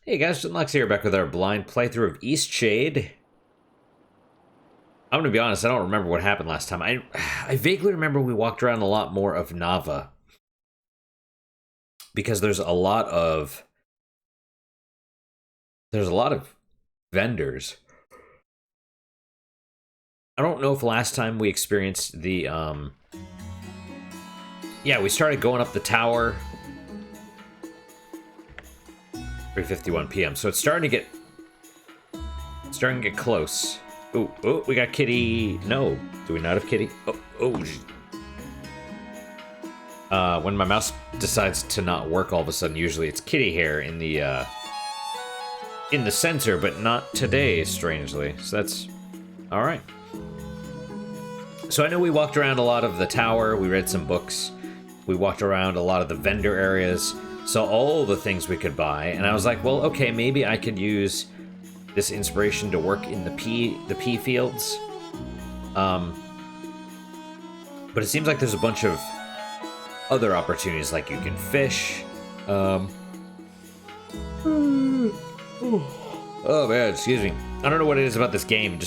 Hey guys, Lex here, back with our blind playthrough of Eastshade. I'm gonna be honest, I don't remember what happened last time. I vaguely remember we walked around a lot more of Nava. Because there's a lot of vendors. I don't know if last time we experienced the yeah, we started going up the tower. 3:51 p.m. So it's starting to get close. Oh, we got Kitty. No, do we not have Kitty? When my mouse decides to not work all of a sudden, usually it's kitty hair in the sensor, but not today, strangely. So that's all right. So I know we walked around a lot of the tower. We read some books. We walked around a lot of the vendor areas, saw all the things we could buy, and I was like, well, okay, maybe I could use this inspiration to work in the pea fields. But it seems like there's a bunch of other opportunities, like you can fish. Oh man, excuse me. I don't know what it is about this game.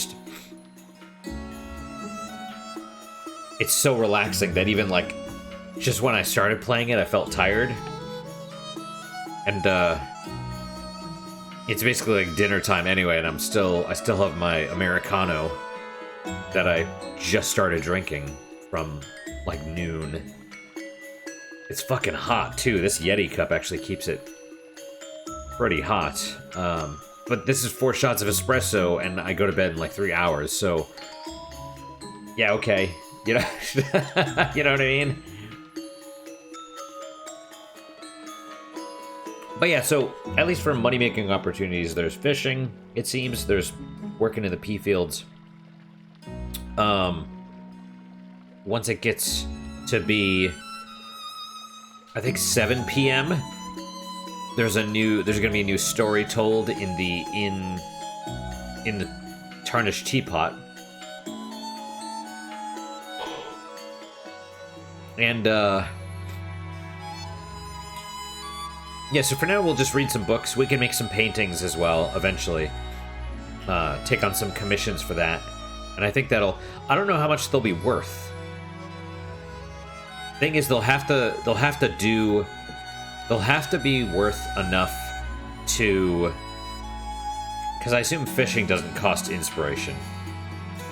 It's so relaxing that even like just when I started playing it, I felt tired. And it's basically like dinner time anyway, and I still have my Americano that I just started drinking from like noon. It's fucking hot too. This Yeti cup actually keeps it pretty hot. But this is 4 shots of espresso, and I go to bed in like 3 hours. So yeah, okay, you know, you know what I mean. But yeah, so at least for money-making opportunities, there's fishing. It seems there's working in the pea fields. Once it gets to be, I think 7 p.m. There's gonna be a new story told in the tarnished teapot. And yeah, so for now we'll just read some books. We can make some paintings as well eventually. Take on some commissions for that. And I think I don't know how much they'll be worth. Thing is, they'll have to be worth enough to, because I assume fishing doesn't cost inspiration,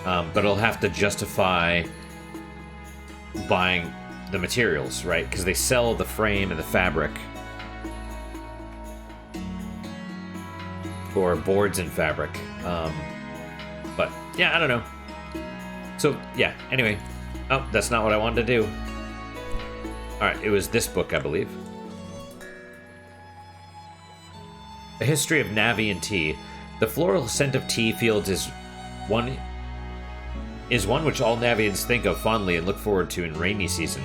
but it'll have to justify buying the materials, right? Because they sell the frame and the fabric, or boards and fabric. But yeah, I don't know. So yeah, anyway. Oh, that's not what I wanted to do. Alright, it was this book, I believe. A History of Navi and Tea. The floral scent of tea fields is one which all Navians think of fondly and look forward to in rainy season.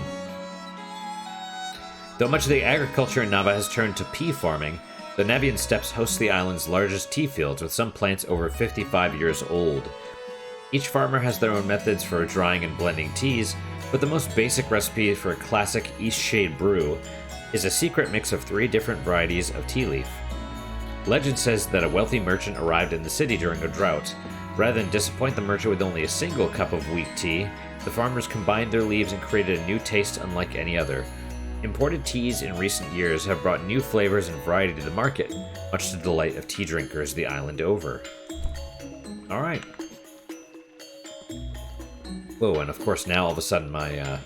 Though much of the agriculture in Nava has turned to pea farming, the Navian Steppes host the island's largest tea fields, with some plants over 55 years old. Each farmer has their own methods for drying and blending teas, but the most basic recipe for a classic Eastshade brew is a secret mix of 3 different varieties of tea leaf. Legend says that a wealthy merchant arrived in the city during a drought. Rather than disappoint the merchant with only a single cup of weak tea, the farmers combined their leaves and created a new taste unlike any other. Imported teas in recent years have brought new flavors and variety to the market, much to the delight of tea drinkers the island over. Alright. Whoa, and of course now all of a sudden my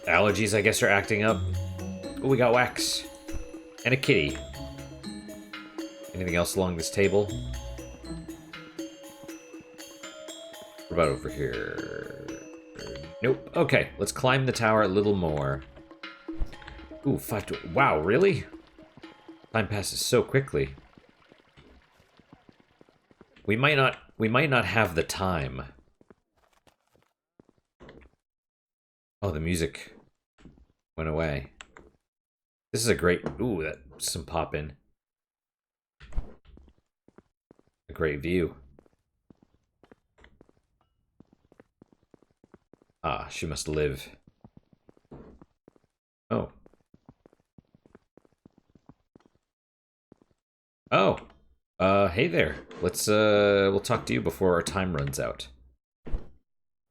allergies, I guess, are acting up. Oh, we got wax. And a kitty. Anything else along this table? What about over here? Nope. Okay, let's climb the tower a little more. Ooh, wow, really? Time passes so quickly. We might not have the time. Oh, the music went away. This is a great... Ooh, that's some pop in. A great view. Ah, she must live. Oh. Oh, hey there. We'll talk to you before our time runs out.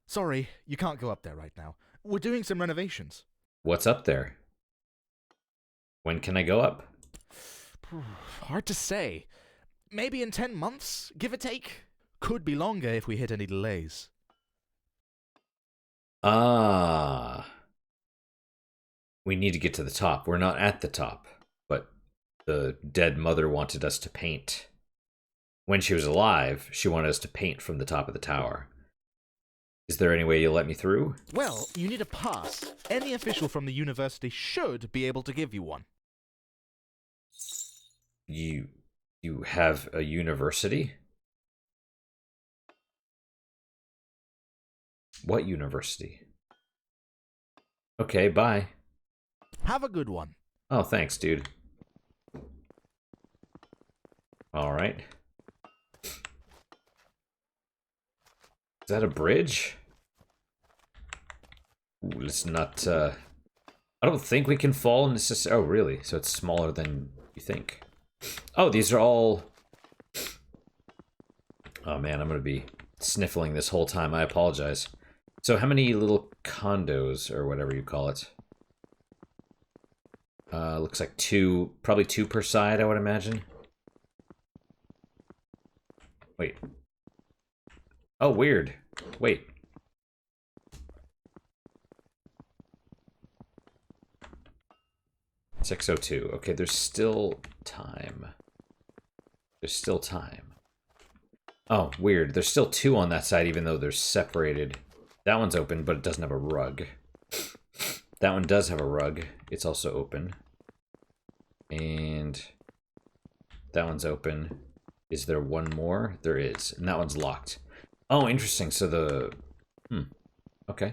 Sorry, you can't go up there right now. We're doing some renovations. What's up there? When can I go up? Hard to say. Maybe in 10 months, give or take. Could be longer if we hit any delays. Ah. We need to get to the top. We're not at the top, but the dead mother wanted us to paint. When she was alive, she wanted us to paint from the top of the tower. Is there any way you'll let me through? Well, you need a pass. Any official from the university should be able to give you one. You have a university? What university? Okay, bye. Have a good one. Oh, thanks, dude. Alright. Is that a bridge? Ooh, let's not, I don't think we can fall in this. Oh, really? So it's smaller than you think. Oh, these are all... Oh, man, I'm gonna be sniffling this whole time. I apologize. So how many little condos, or whatever you call it? Looks like two, probably two per side, I would imagine. Wait. Oh, weird. Wait. $6:02. Okay, there's still time. There's still time. Oh, weird. There's still two on that side, even though they're separated. That one's open, but it doesn't have a rug. That one does have a rug. It's also open. And that one's open. Is there one more? There is. And that one's locked. Oh, interesting. So the... Okay.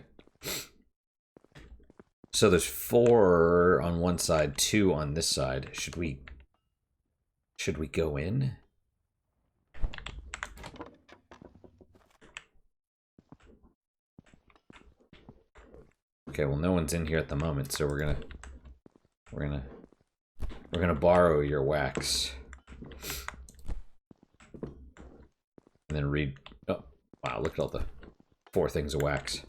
So there's 4 on one side, 2 on this side. Should we go in? Okay, well, no one's in here at the moment, so we're gonna borrow your wax. And then read... Oh, wow, look at all the 4 things of wax.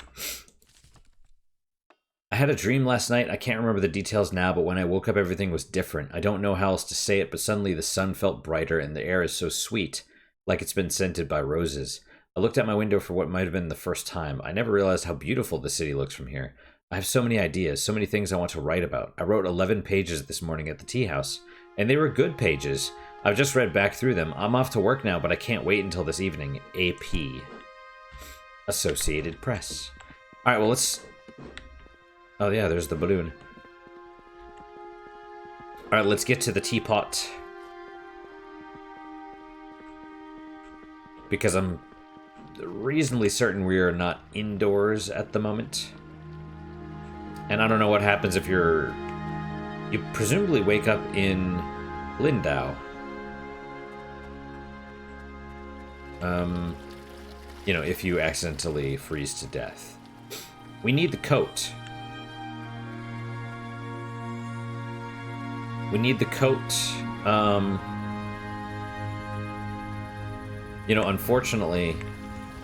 I had a dream last night. I can't remember the details now, but when I woke up, everything was different. I don't know how else to say it, but suddenly the sun felt brighter and the air is so sweet, like it's been scented by roses. I looked out my window for what might have been the first time. I never realized how beautiful the city looks from here. I have so many ideas, so many things I want to write about. I wrote 11 pages this morning at the tea house, and they were good pages. I've just read back through them. I'm off to work now, but I can't wait until this evening. AP. Associated Press. Alright, well, let's... Oh, yeah, there's the balloon. Alright, let's get to the teapot. Because I'm reasonably certain we are not indoors at the moment. And I don't know what happens if you're... You presumably wake up in Lindau. You know, if you accidentally freeze to death. We need the coat. We need the coat. You know, unfortunately...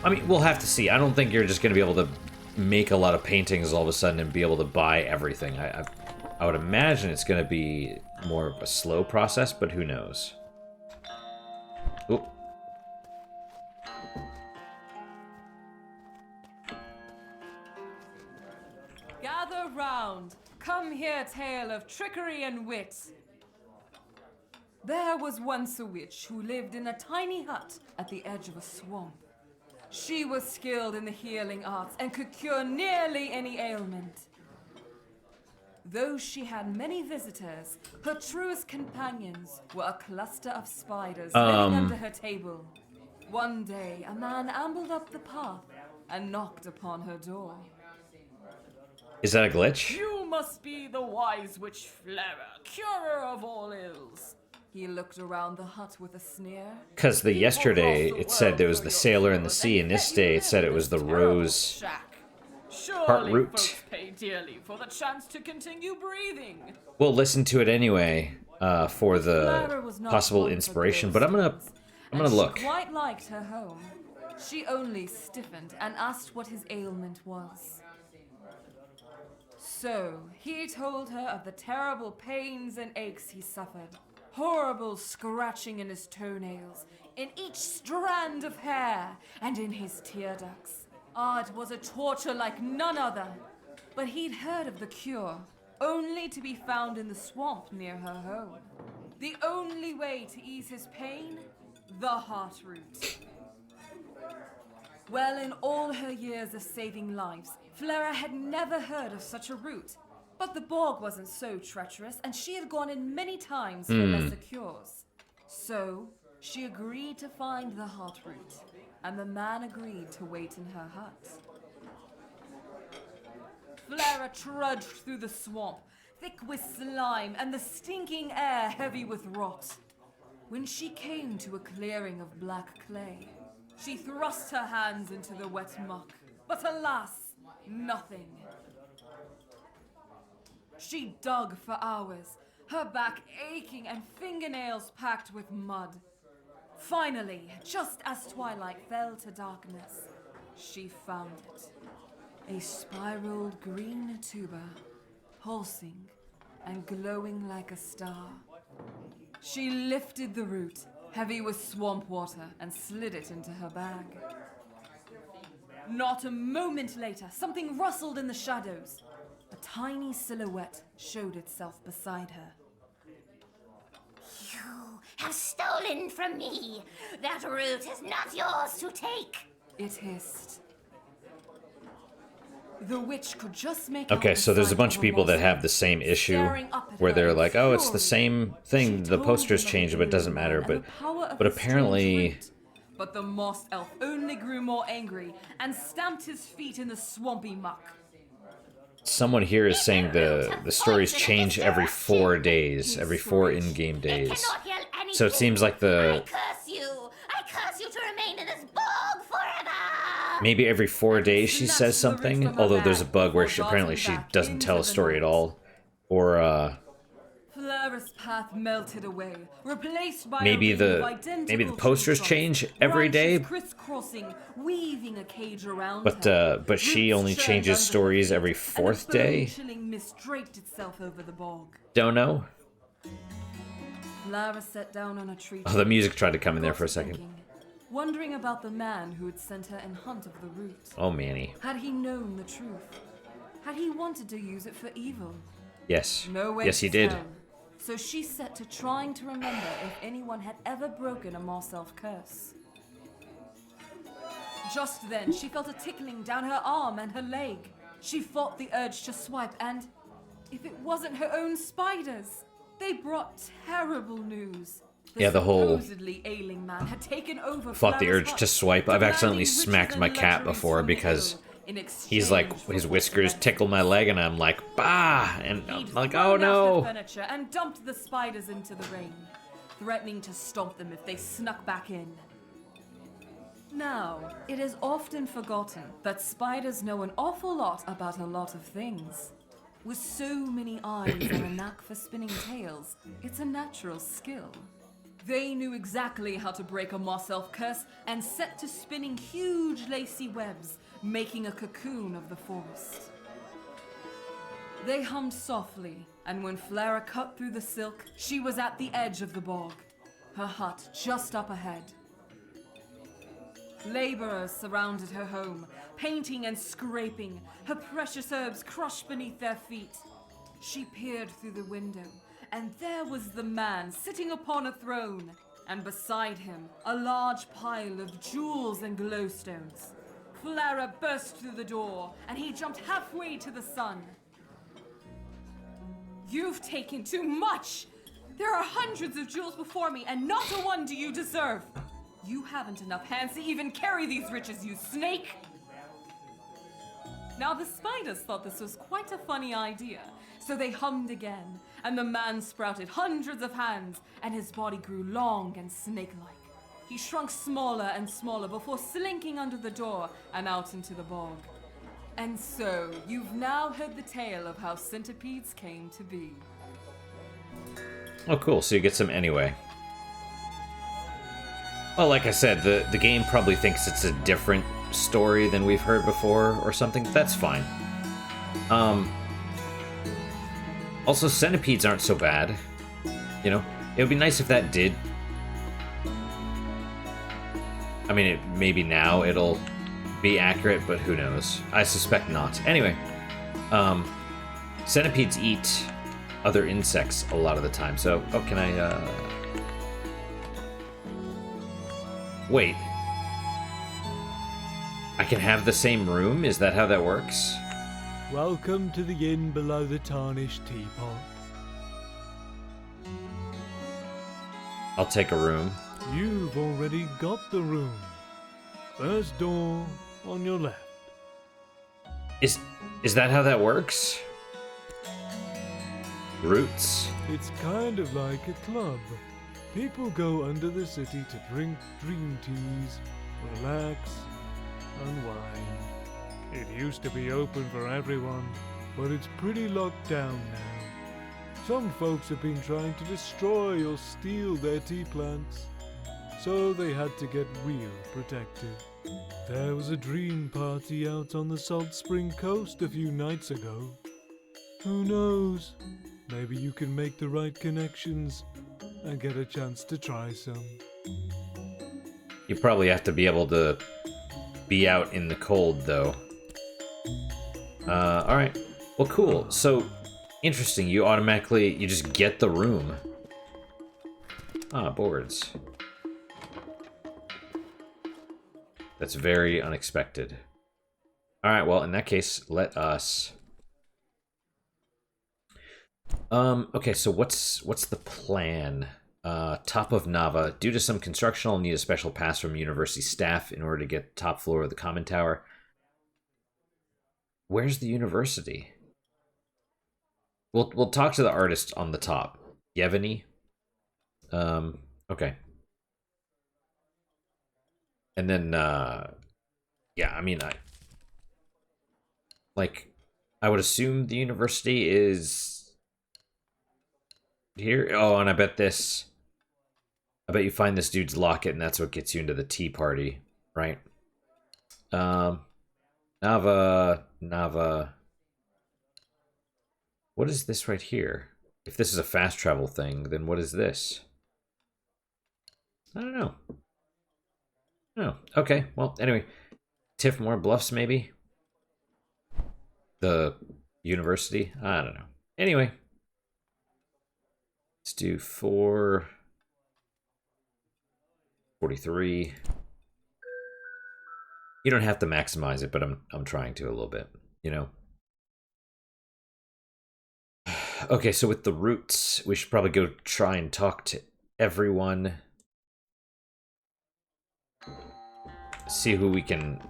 I mean, we'll have to see. I don't think you're just going to be able to make a lot of paintings all of a sudden and be able to buy everything. I would imagine it's going to be more of a slow process, but who knows? Oop. Gather round. Come hear tale of trickery and wit. There was once a witch who lived in a tiny hut at the edge of a swamp. She was skilled in the healing arts and could cure nearly any ailment. Though she had many visitors, her truest companions were a cluster of spiders living under her table. One day, a man ambled up the path and knocked upon her door. Is that a glitch? You must be the wise witch Flera, curer of all ills. He looked around the hut with a sneer. Because yesterday it said there was the sailor in the sea, and this day it said it was the rose heart root. Folks pay dearly for the chance to continue breathing. We'll listen to it anyway. for the Clara was not possible one for inspiration, ghost but I'm gonna tales, and look. She quite liked her home. She only stiffened and asked what his ailment was. So, he told her of the terrible pains and aches he suffered. Horrible scratching in his toenails, in each strand of hair, and in his tear ducts. Ah, it was a torture like none other. But he'd heard of the cure, only to be found in the swamp near her home. The only way to ease his pain? The heart root. Well, in all her years of saving lives, Flora had never heard of such a route. But the bog wasn't so treacherous, and she had gone in many times for lesser cures. So, she agreed to find the heart root, and the man agreed to wait in her hut. Flora trudged through the swamp, thick with slime and the stinking air heavy with rot. When she came to a clearing of black clay, she thrust her hands into the wet muck, but alas, nothing. She dug for hours, her back aching and fingernails packed with mud. Finally, just as twilight fell to darkness, she found it. A spiraled green tuber, pulsing and glowing like a star. She lifted the root, heavy with swamp water, and slid it into her bag. Not a moment later, something rustled in the shadows. A tiny silhouette showed itself beside her. You have stolen from me. That root is not yours to take. It hissed. The witch could just make Okay, out the so there's a sight bunch of of people that monster have the same issue staring up at where her they're in like, oh, it's the fury. same thing. She The told posters him of changed, the but it doesn't alien matter. man But and the power of but the strange apparently, root. But the moss elf only grew more angry and stamped his feet in the swampy muck. someone here is saying the stories change every 4 days, every 4 in-game It days. cannot heal anything. So it seems like I the curse you. I curse you to remain in this bog forever. maybe every 4 days she says Snatched the root something. from her Although there's a bag bug where before apparently darting she back doesn't tell a into the story at night. all, or Flara's path melted away, replaced by Maybe a ring the- of identical maybe the posters tree change trunks, every day? branches crisscrossing, weaving a cage around but her. she Roots only churned changes under her stories feet, every and a 4th day. bone-chilling mist draped itself over the bog. Don't know. Flara sat down on a tree. Oh, the music tried to come in there got for a to second. thinking, wondering about the man who had sent her in hunt of the root. Oh, Manny. Had he known the truth? Had he wanted to use it for evil? Yes. No way Yes, to he did. tell. So she set to trying to remember if anyone had ever broken a moss elf curse. Just then, she felt a tickling down her arm and her leg. She fought the urge to swipe, and if it wasn't her own spiders, they brought terrible news. Yeah, the whole supposedly ailing man had taken over. fought the Flara's urge hut, to swipe. I've demanding accidentally riches smacked and my cat luxuries before from the because ill in he's like, exchange for his what whiskers they tickle my leg, and I'm like, bah! And I'm He'd like, thrown oh out the no! furniture and dumped the spiders into the rain, threatening to stomp them if they snuck back in. Now, it is often forgotten that spiders know an awful lot about a lot of things. With so many eyes and a knack for spinning tales, it's a natural skill. They knew exactly how to break a moss elf curse and set to spinning huge lacy webs, making a cocoon of the forest. They hummed softly, and when Flara cut through the silk, she was at the edge of the bog, her hut just up ahead. Laborers surrounded her home, painting and scraping, her precious herbs crushed beneath their feet. She peered through the window, and there was the man sitting upon a throne, and beside him, a large pile of jewels and glowstones. Flara burst through the door, and he jumped halfway to the sun. You've taken too much! There are hundreds of jewels before me, and not a one do you deserve! You haven't enough hands to even carry these riches, you snake! Now the spiders thought this was quite a funny idea, so they hummed again, and the man sprouted hundreds of hands, and his body grew long and snake-like. He shrunk smaller and smaller before slinking under the door and out into the bog. And so, you've now heard the tale of how centipedes came to be. Oh, cool. So you get some anyway. Well, like I said, the game probably thinks it's a different story than we've heard before or something. That's fine. Also, centipedes aren't so bad. You know, it would be nice if that did. I mean, maybe now it'll be accurate, but who knows? I suspect not. Anyway, centipedes eat other insects a lot of the time. So, oh, can I, wait. I can have the same room? Is that how that works? Welcome to the inn below the tarnished teapot. I'll take a room. You've already got the room. First door on your left. Is that how that works? Roots? It's kind of like a club. People go under the city to drink dream teas, relax, unwind. It used to be open for everyone, but it's pretty locked down now. Some folks have been trying to destroy or steal their tea plants, so they had to get real protective. There was a dream party out on the Salt Spring Coast a few nights ago. Who knows? Maybe you can make the right connections and get a chance to try some. You probably have to be able to be out in the cold, though. Alright. Well, cool. So, interesting. You just get the room. Ah, boards. That's very unexpected. Alright, well, in that case, let us... okay, so what's the plan? Top of Nava. Due to some construction, I'll need a special pass from university staff in order to get top floor of the common tower. Where's the university? We'll talk to the artist on the top. Yevany? Okay. And then, yeah, I mean, I would assume the university is here. Oh, and I bet you find this dude's locket and that's what gets you into the tea party, right? Nava. What is this right here? If this is a fast travel thing, then what is this? I don't know. Oh, okay. Well, anyway. Tiff more bluffs, maybe? The university? I don't know. Anyway. Let's do 443. You don't have to maximize it, but I'm trying to a little bit, you know. Okay, so with the roots, we should probably go try and talk to everyone. See who we can...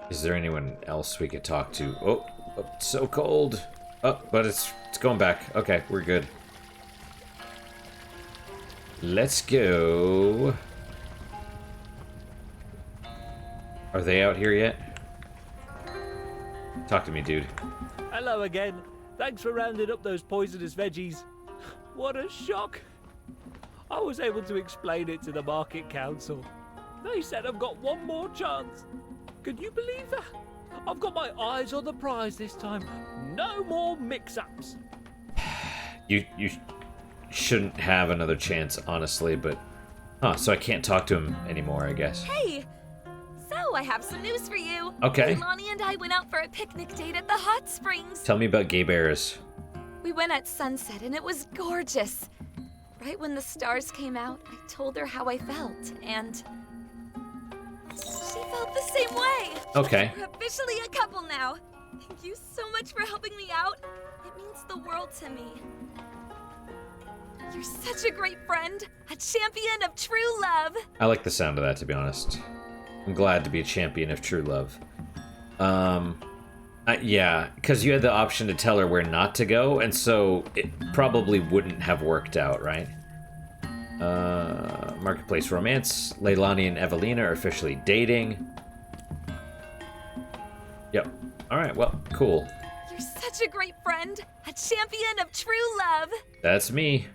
Is there anyone else we could talk to? Oh, it's so cold. Oh, but it's going back. Okay, we're good. Let's go. Are they out here yet? Talk to me, dude. Hello again. Thanks for rounding up those poisonous veggies. What a shock. I was able to explain it to the Market Council. They said I've got one more chance. Can you believe that? I've got my eyes on the prize this time. No more mix-ups. You shouldn't have another chance, honestly, but... Huh, so I can't talk to him anymore, I guess. Hey! So, I have some news for you. Okay. Lonnie and I went out for a picnic date at the hot springs. Tell me about gay bears. We went at sunset and it was gorgeous. Right when the stars came out, I told her how I felt, and... she felt the same way. Okay. We're officially a couple now. Thank you so much for helping me out. It means the world to me. You're such a great friend. A champion of true love. I like the sound of that, to be honest. I'm glad to be a champion of true love. Yeah, because you had the option to tell her where not to go, and so it probably wouldn't have worked out, right? Marketplace romance. Leilani and Evelina are officially dating. Yep. Alright, well, cool. You're such a great friend, a champion of true love. That's me.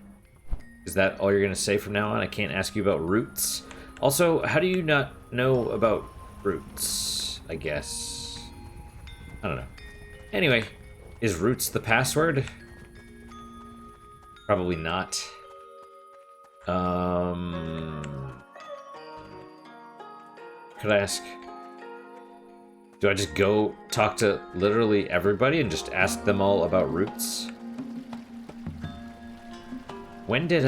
Is that all you're gonna say from now on? I can't ask you about roots. Also, how do you not know about roots? I guess. I don't know. Anyway, is roots the password? Probably not. Could I ask? Do I just go talk to literally everybody and just ask them all about roots? When did,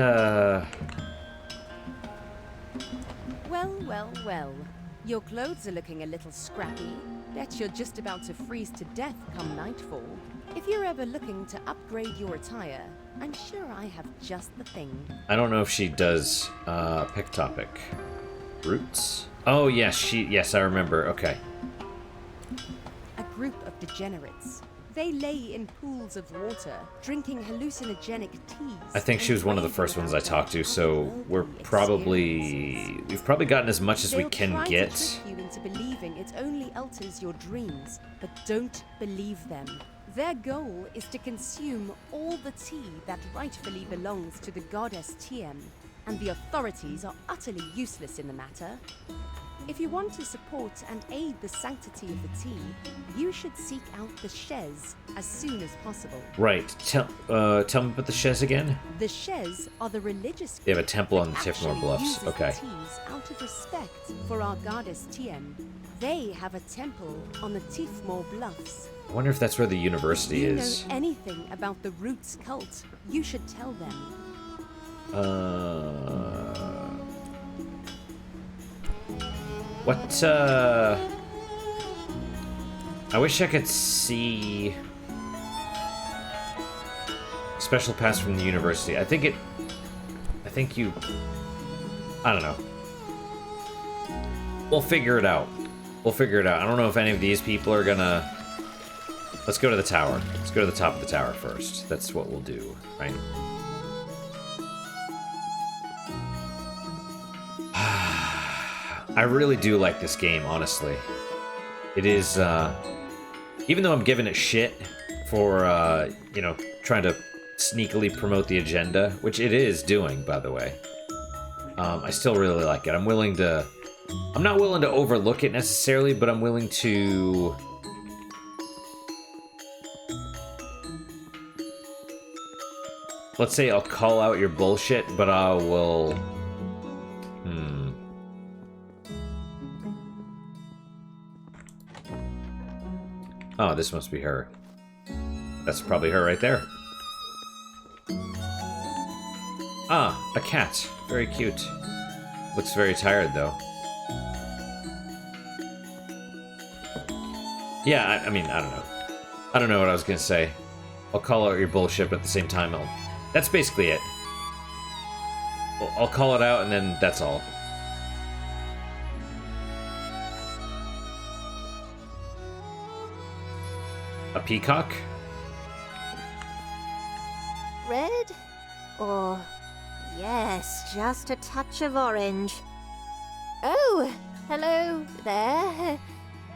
Well. Your clothes are looking a little scrappy. Bet you're just about to freeze to death come nightfall. If you're ever looking to upgrade your attire, I'm sure I have just the thing. I don't know if she does, pick topic. Roots? Oh, yes, yes, I remember, okay. A group of degenerates. They lay in pools of water, drinking hallucinogenic teas. I think she was one of the first ones I talked to, so we've probably gotten as much as we can get. They'll try to trick you into believing it only alters your dreams, but don't believe them. Their goal is to consume all the tea that rightfully belongs to the goddess Tiem, and the authorities are utterly useless in the matter. If you want to support and aid the sanctity of the tea, you should seek out the Shez as soon as possible. Right. Tell me about the Shez again? The Shez are the religious They have a temple on the that Tiffmore actually Bluffs. uses Okay. the teas out of respect for our goddess Tiem. They have a temple on the Tiffmore Bluffs. I wonder if that's where the university If you is. know anything about the Roots cult, you should tell them. What, I wish I could see... Special pass from the university. I think you... I don't know. We'll figure it out. I don't know if any of these people are gonna... Let's go to the tower. Let's go to the top of the tower first. That's what we'll do, right? I really do like this game, honestly. It is, even though I'm giving it shit for, you know, trying to sneakily promote the agenda, which it is doing, by the way, I still really like it. I'm not willing to overlook it necessarily, but I'm willing to... Let's say I'll call out your bullshit, but I will... Oh, this must be her. That's probably her right there. Ah, a cat. Very cute. Looks very tired, though. Yeah, I mean, I don't know. I don't know what I was gonna say. I'll call out your bullshit, but at the same time, that's basically it. I'll call it out, and then that's all. A peacock? Red? Or, yes, just a touch of orange. Oh, hello there.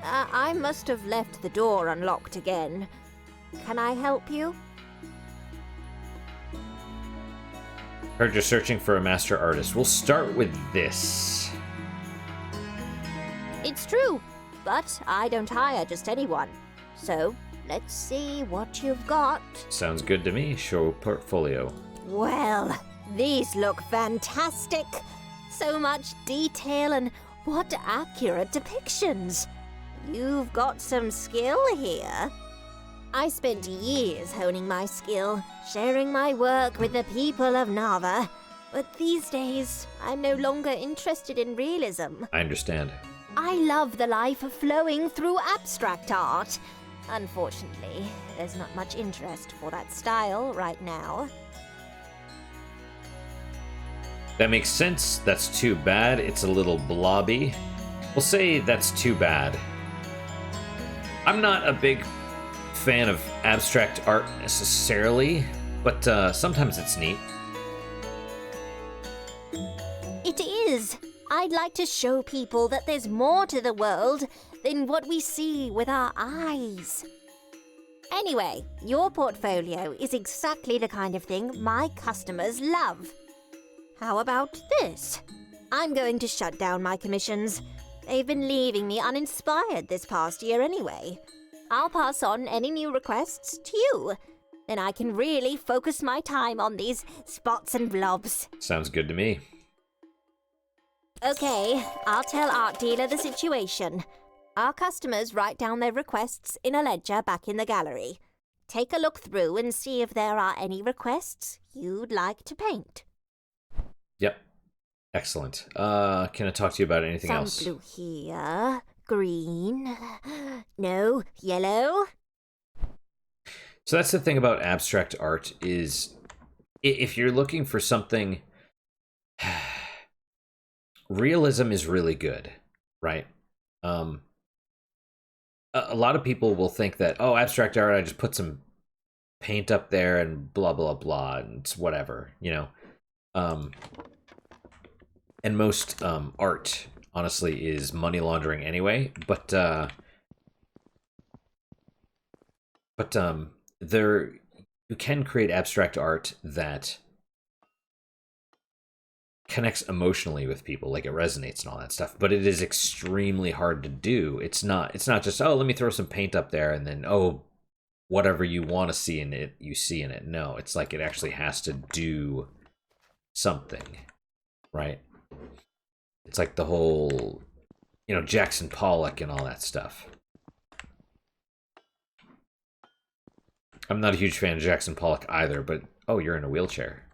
I must have left the door unlocked again. Can I help you? Heard you're searching for a master artist. We'll start with this. It's true, but I don't hire just anyone. So, let's see what you've got. Sounds good to me. Show portfolio. Well, these look fantastic. So much detail and what accurate depictions. You've got some skill here. I spent years honing my skill, sharing my work with the people of Nava. But these days, I'm no longer interested in realism. I understand. I love the life flowing through abstract art. Unfortunately, there's not much interest for that style right now. That makes sense. That's too bad. It's a little blobby. We'll say that's too bad. I'm not a big fan of abstract art necessarily, but sometimes it's neat. It is. I'd like to show people that there's more to the world than what we see with our eyes. Anyway, your portfolio is exactly the kind of thing my customers love. How about this? I'm going to shut down my commissions. They've been leaving me uninspired this past year anyway. I'll pass on any new requests to you. Then I can really focus my time on these spots and blobs. Sounds good to me. Okay, I'll tell Art Dealer the situation. Our customers write down their requests in a ledger back in the gallery. Take a look through and see if there are any requests you'd like to paint. Yep. Excellent. Can I talk to you about anything Some else? blue here, green, no, yellow. So that's the thing about abstract art is if you're looking for something, realism is really good, right? A lot of people will think that, oh, abstract art, I just put some paint up there and blah, blah, blah, and it's whatever, you know? And most art, honestly, is money laundering anyway, but there, you can create abstract art that connects emotionally with people, like it resonates and all that stuff, but it is extremely hard to do. It's not just, oh, let me throw some paint up there and then, oh, whatever you want to see in it, you see in it. No, it's like it actually has to do something, right? It's like the whole, you know, Jackson Pollock and all that stuff. I'm not a huge fan of Jackson Pollock either, but, oh, you're in a wheelchair.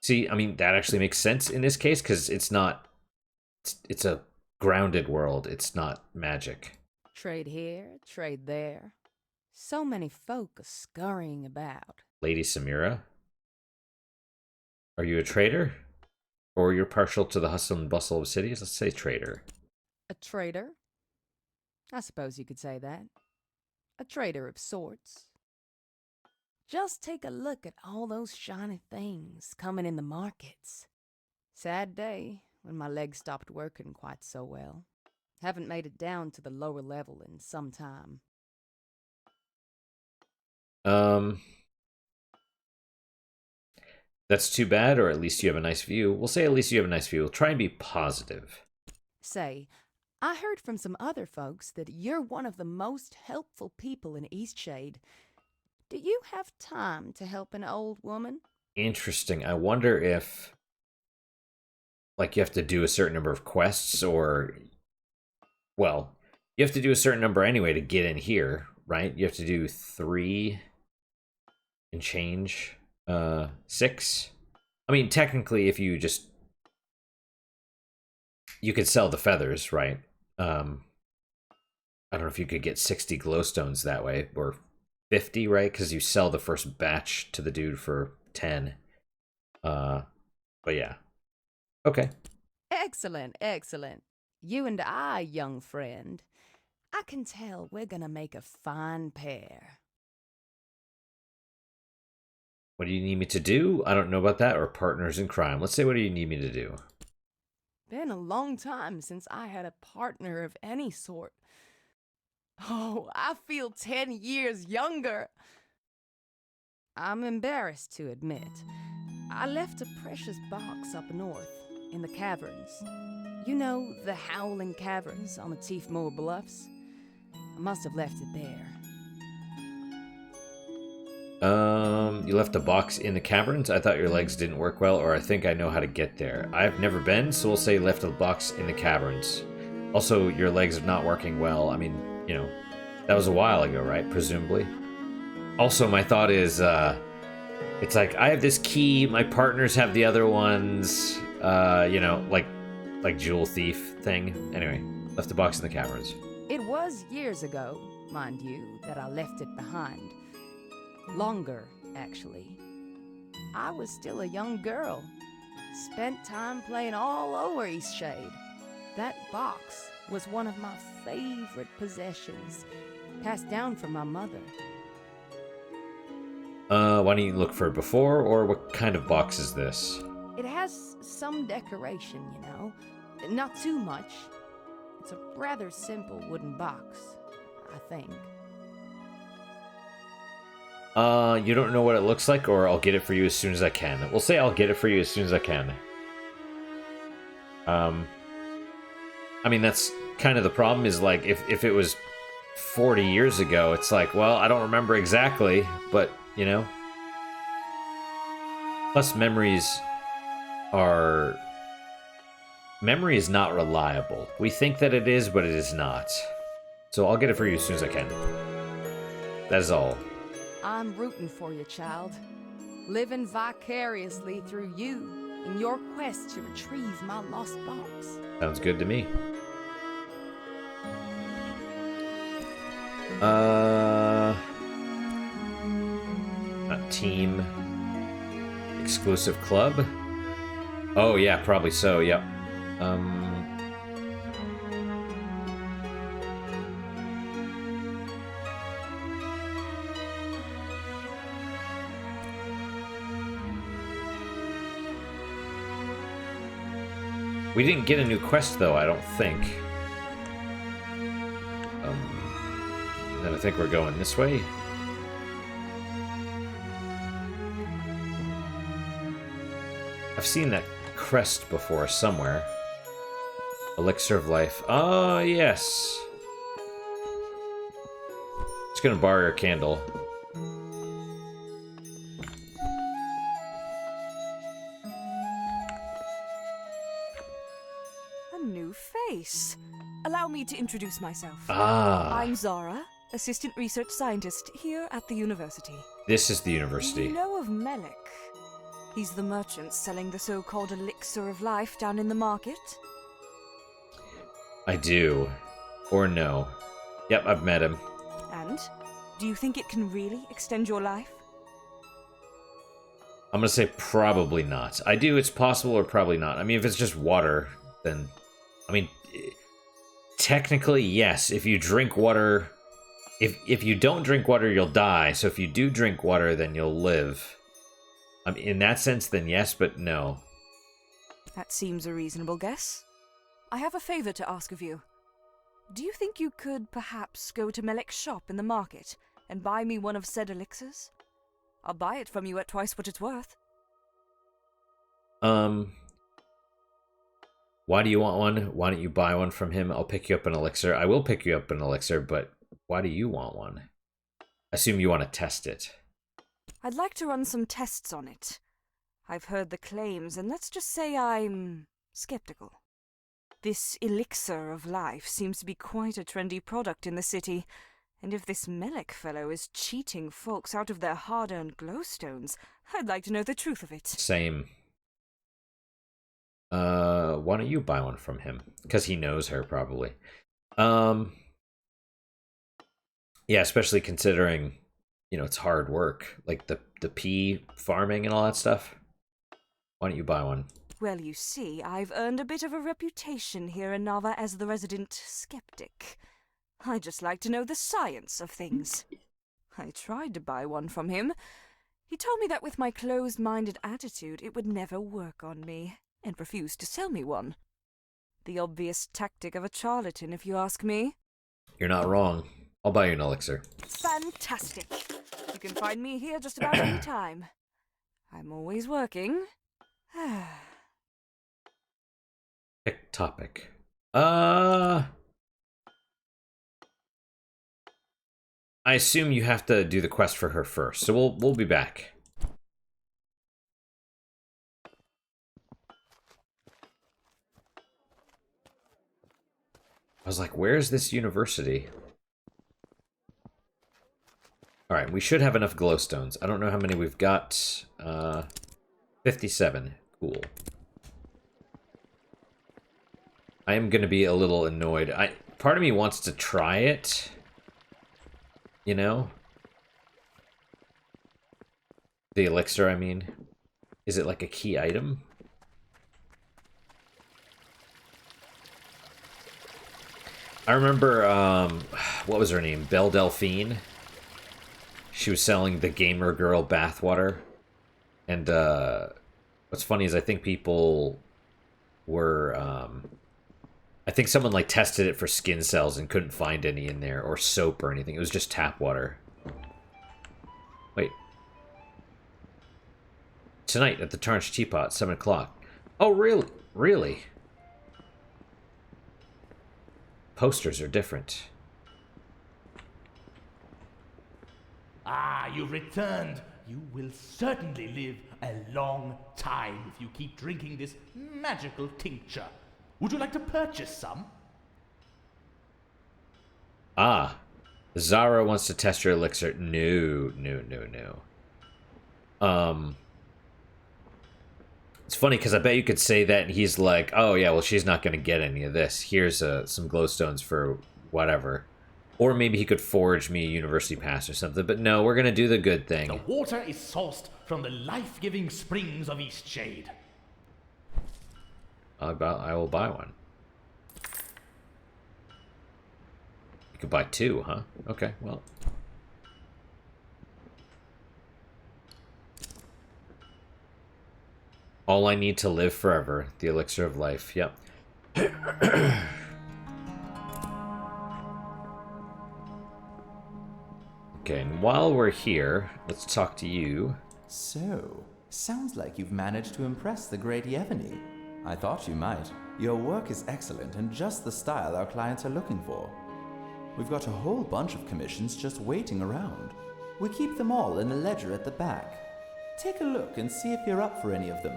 See, I mean, that actually makes sense in this case, because it's not... It's a grounded world. It's not magic. Trade here, trade there. So many folk are scurrying about. Lady Samira? Are you a trader? Or you're partial to the hustle and bustle of cities? Let's say trader. A trader? I suppose you could say that. A trader of sorts. Just take a look at all those shiny things coming in the markets. Sad day when my legs stopped working quite so well. Haven't made it down to the lower level in some time. That's too bad, or at least you have a nice view. We'll say at least you have a nice view. We'll try and be positive. Say, I heard from some other folks that you're one of the most helpful people in Eastshade. Do you have time to help an old woman? Interesting. I wonder if, like, you have to do a certain number of quests, or, well, you have to do a certain number anyway to get in here, right? You have to do 3 and change, 6. I mean, technically, if you just, you could sell the feathers, right? I don't know if you could get 60 glowstones that way, or 50, right? Because you sell the first batch to the dude for 10. But yeah. Okay. Excellent, excellent. You and I, young friend. I can tell we're gonna make a fine pair. What do you need me to do? I don't know about that, or partners in crime. Let's say, what do you need me to do? Been a long time since I had a partner of any sort. Oh, I feel 10 years younger. I'm embarrassed to admit. I left a precious box up north, in the caverns. You know, the Howling Caverns on the Tiefmoor Bluffs? I must have left it there. You left a box in the caverns? I thought your legs didn't work well, or I think I know how to get there. I've never been, so we'll say you left a box in the caverns. Also, your legs are not working well. I mean, you know, that was a while ago, right? Presumably. Also, my thought is, it's like, I have this key, my partners have the other ones, you know, like Jewel Thief thing. Anyway, left the box in the caverns. It was years ago, mind you, that I left it behind. Longer, actually. I was still a young girl. Spent time playing all over Eastshade. That box was one of my favorite possessions, passed down from my mother. Why don't you look for it before, or what kind of box is this? It has some decoration, you know. Not too much. It's a rather simple wooden box, I think. You don't know what it looks like, or I'll get it for you as soon as I can. We'll say I'll get it for you as soon as I can. I mean, that's kind of the problem, is like, if it was 40 years ago, it's like, well, I don't remember exactly, but, you know. Plus, memory is not reliable. We think that it is, but it is not. So I'll get it for you as soon as I can. That is all. I'm rooting for you, child. Living vicariously through you in your quest to retrieve my lost box. Sounds good to me. Not team. Exclusive club? Oh yeah, probably so, yep. We didn't get a new quest though, I don't think. Then I think we're going this way. I've seen that crest before somewhere. Elixir of life. Oh, yes. Just gonna borrow your candle. A new face. Allow me to introduce myself. Ah. I'm Zara, assistant research scientist here at the university. This is the university. You know of Melik? He's the merchant selling the so-called elixir of life down in the market. I do. Or no. Yep, I've met him. And? Do you think it can really extend your life? I'm gonna say probably not. I do, it's possible, or probably not. I mean, if it's just water, then... I mean, technically, yes. If you drink water... If you don't drink water, you'll die. So if you do drink water, then you'll live. In that sense, then yes, but no. That seems a reasonable guess. I have a favor to ask of you. Do you think you could perhaps go to Melik's shop in the market and buy me one of said elixirs? I'll buy it from you at twice what it's worth. Why do you want one? Why don't you buy one from him? I'll pick you up an elixir. I will pick you up an elixir, but why do you want one? I assume you want to test it. I'd like to run some tests on it. I've heard the claims, and let's just say I'm skeptical. This elixir of life seems to be quite a trendy product in the city, and if this Melik fellow is cheating folks out of their hard-earned glowstones, I'd like to know the truth of it. Same. Why don't you buy one from him? Because he knows her, probably. Yeah, especially considering, you know, it's hard work. Like the pea farming and all that stuff. Why don't you buy one? Well, you see, I've earned a bit of a reputation here in Nava as the resident skeptic. I just like to know the science of things. I tried to buy one from him. He told me that with my closed-minded attitude, it would never work on me, and refused to sell me one. The obvious tactic of a charlatan, if you ask me. You're not wrong. I'll buy you an elixir. Fantastic. You can find me here just about any time. I'm always working. Pick topic. I assume you have to do the quest for her first, so we'll be back. I was like, where's this university? Alright, we should have enough glowstones. I don't know how many we've got. 57. Cool. I am gonna be a little annoyed. Part of me wants to try it. You know? The elixir, I mean. Is it like a key item? I remember, what was her name? Belle Delphine. She was selling the gamer girl bathwater. And, what's funny is I think people were, I think someone, like, tested it for skin cells and couldn't find any in there, or soap or anything. It was just tap water. Wait. Tonight at the Tarnished Teapot, 7 o'clock. Oh, really? Really? Posters are different. Ah, you've returned. You will certainly live a long time if you keep drinking this magical tincture. Would you like to purchase some? Ah. Zara wants to test your elixir. No. It's funny because I bet you could say that and he's like, oh yeah, well she's not going to get any of this. Here's some glowstones for whatever. Or maybe he could forge me a university pass or something. But no, we're going to do the good thing. The water is sourced from the life-giving springs of Eastshade. I will buy one. You could buy 2, huh? Okay, well. All I need to live forever. The elixir of life. Yep. Okay, and while we're here, let's talk to you. So, sounds like you've managed to impress the great Yevony. I thought you might. Your work is excellent and just the style our clients are looking for. We've got a whole bunch of commissions just waiting around. We keep them all in a ledger at the back. Take a look and see if you're up for any of them.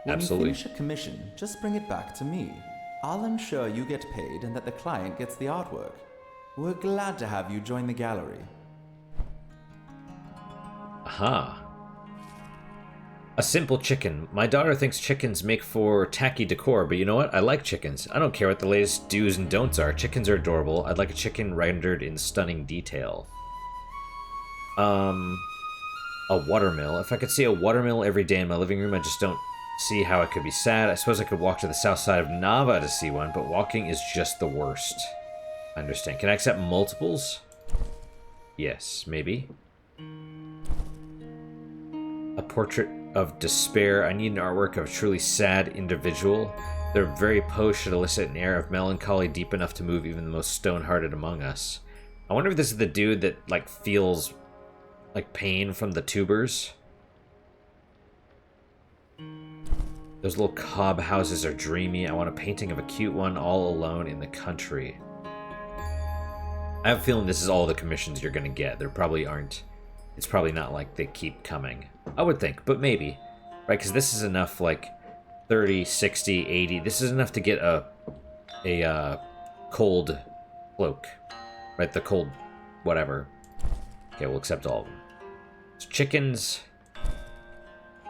When Absolutely. you finish a commission, just bring it back to me. I'll ensure you get paid and that the client gets the artwork. We're glad to have you join the gallery. Aha. A simple chicken. My daughter thinks chickens make for tacky decor, but you know what? I like chickens. I don't care what the latest do's and don'ts are. Chickens are adorable. I'd like a chicken rendered in stunning detail. A watermill. If I could see a watermill every day in my living room, I just don't see how it could be sad. I suppose I could walk to the south side of Nava to see one, but walking is just the worst. I understand. Can I accept multiples? Yes, maybe. A portrait of despair. I need an artwork of a truly sad individual. Their very pose should elicit an air of melancholy deep enough to move even the most stone-hearted among us. I wonder if this is the dude that, like, feels like pain from the tubers. Those little cob houses are dreamy. I want a painting of a cute one all alone in the country. I have a feeling this is all the commissions you're gonna get. There probably aren't. It's probably not like they keep coming. I would think, but maybe. Right, because this is enough, like, 30, 60, 80. This is enough to get a cold cloak. Right, the cold whatever. Okay, we'll accept all of them. So chickens.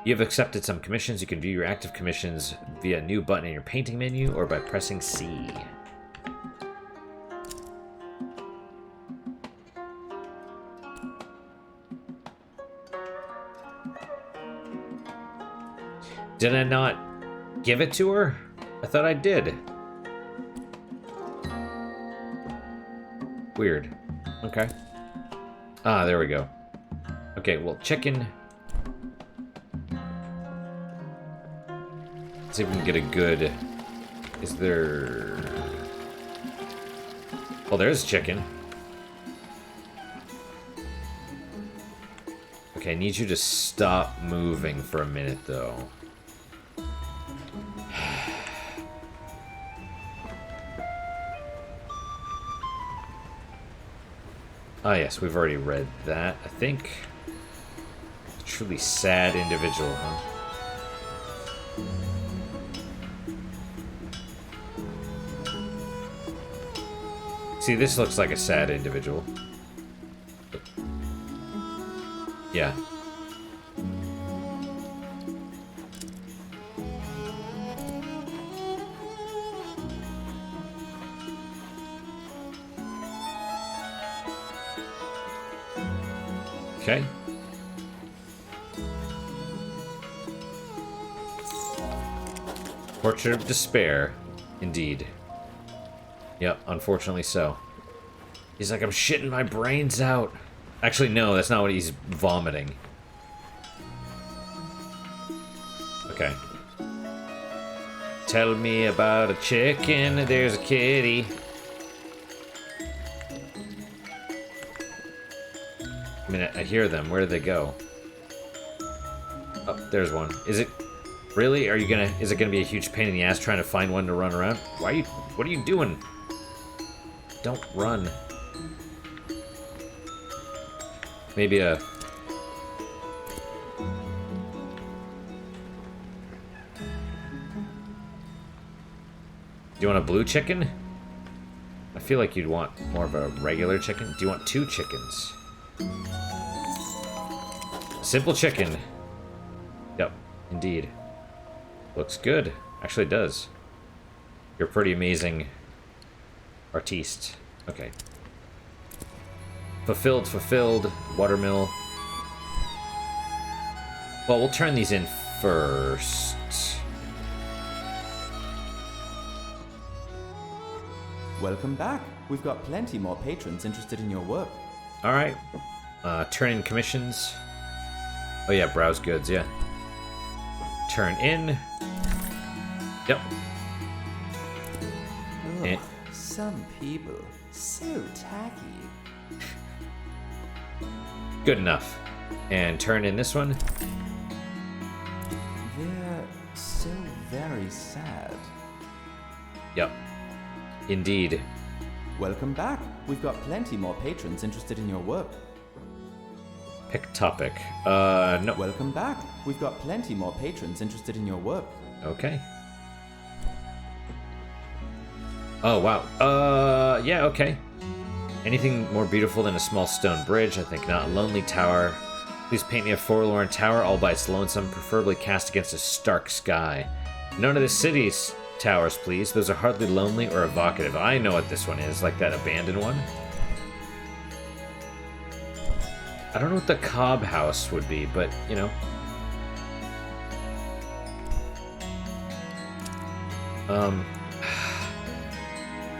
You have accepted some commissions. You can view your active commissions via a new button in your painting menu or by pressing C. Did I not give it to her? I thought I did. Weird. Okay. Ah, there we go. Okay, well, chicken. Let's see if we can get a good... Is there... Oh, there's chicken. Okay, I need you to stop moving for a minute, though. Ah, yes, we've already read that, I think. A truly sad individual, huh? See, this looks like a sad individual. Yeah. Okay. Portrait of despair, indeed. Yep, unfortunately so. He's like, I'm shitting my brains out. Actually, no, that's not what he's vomiting. Okay. Tell me about a chicken, there's a kitty. I mean, hear them. Where did they go? Oh, there's one. Is it... Really? Is it gonna be a huge pain in the ass trying to find one to run around? What are you doing? Don't run. Maybe a... Do you want a blue chicken? I feel like you'd want more of a regular chicken. Do you want 2 chickens? Simple chicken. Yep, indeed. Looks good. Actually, it does. You're a pretty amazing artiste. Okay. Fulfilled. Watermill. Well, we'll turn these in first. Welcome back. We've got plenty more patrons interested in your work. Alright. Turn in commissions. Oh yeah, browse goods, yeah. Turn in. Yep. Ugh, some people. So tacky. Good enough. And turn in this one. They're so very sad. Yep. Indeed. Welcome back. We've got plenty more patrons interested in your work. Pick topic. No. Welcome back. We've got plenty more patrons interested in your work. Okay. Oh, wow. Yeah, okay. Anything more beautiful than a small stone bridge? I think not. A lonely tower. Please paint me a forlorn tower all by its lonesome, preferably cast against a stark sky. None of the city's towers, please. Those are hardly lonely or evocative. I know what this one is, like that abandoned one. I don't know what the Cobb House would be, but, you know.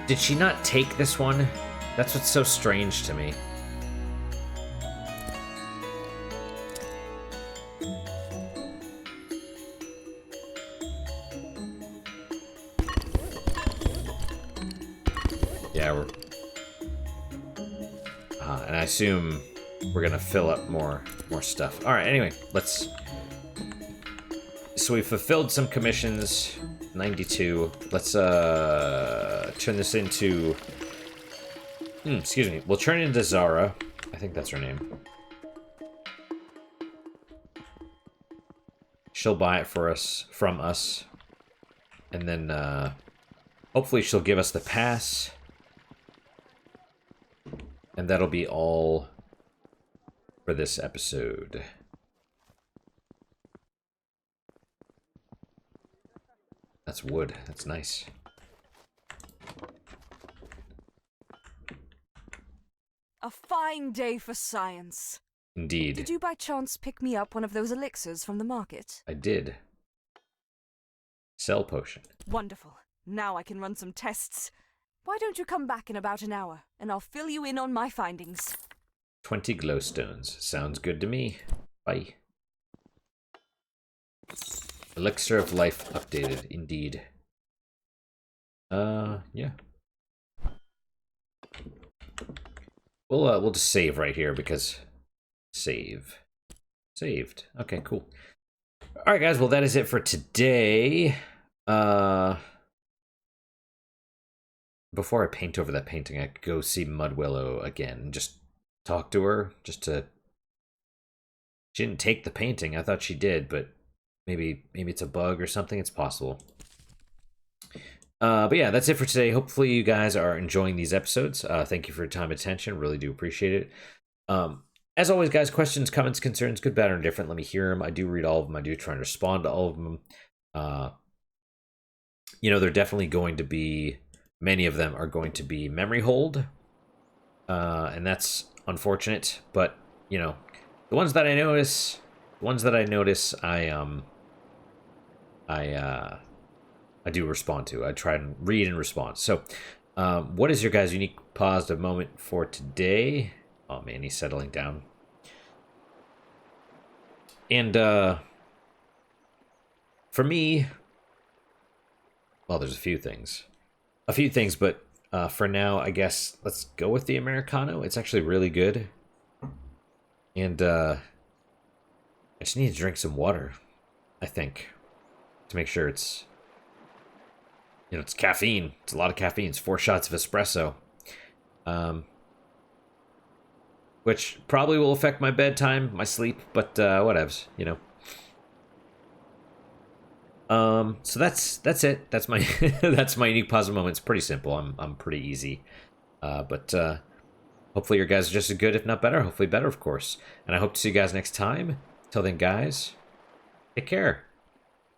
Did she not take this one? That's what's so strange to me. Yeah, and I assume we're gonna fill up more stuff. All right. Anyway, let's. So we fulfilled some commissions. 92. Let's turn this into. Excuse me. We'll turn it into Zara. I think that's her name. She'll buy it from us, and then hopefully she'll give us the pass. And that'll be all for this episode. That's wood. That's nice. A fine day for science. Indeed. Did you by chance pick me up one of those elixirs from the market? I did. Cell potion. Wonderful. Now I can run some tests. Why don't you come back in about an hour, and I'll fill you in on my findings. 20 glowstones. Sounds good to me. Bye. Elixir of life updated. Indeed. Yeah. We'll just save right here because saved. Okay, cool. All right, guys. Well, that is it for today. Before I paint over that painting, I could go see Mudwillow again and just talk to her. She didn't take the painting. I thought she did, but maybe it's a bug or something. It's possible. But yeah, that's it for today. Hopefully you guys are enjoying these episodes. Thank you for your time and attention. Really do appreciate it. As always, guys, questions, comments, concerns, good, bad, or indifferent, let me hear them. I do read all of them. I do try and respond to all of them. You know, they're definitely going to be... Many of them are going to be memory hold, and that's unfortunate. But you know, the ones that I notice, I do respond to. I try and read and respond. So, what is your guys' unique positive moment for today? Oh man, he's settling down. And for me, well, there's a few things. But for now, I guess let's go with the Americano. It's actually really good. And, I just need to drink some water, I think, to make sure it's, you know, it's caffeine. It's a lot of caffeine. It's 4 shots of espresso. Which probably will affect my bedtime, my sleep, but, whatevs, you know. So that's it. That's my that's my unique positive moment. It's pretty simple. I'm pretty easy. But hopefully your guys are just as good, if not better. Hopefully better, of course. And I hope to see you guys next time. Till then, guys, take care.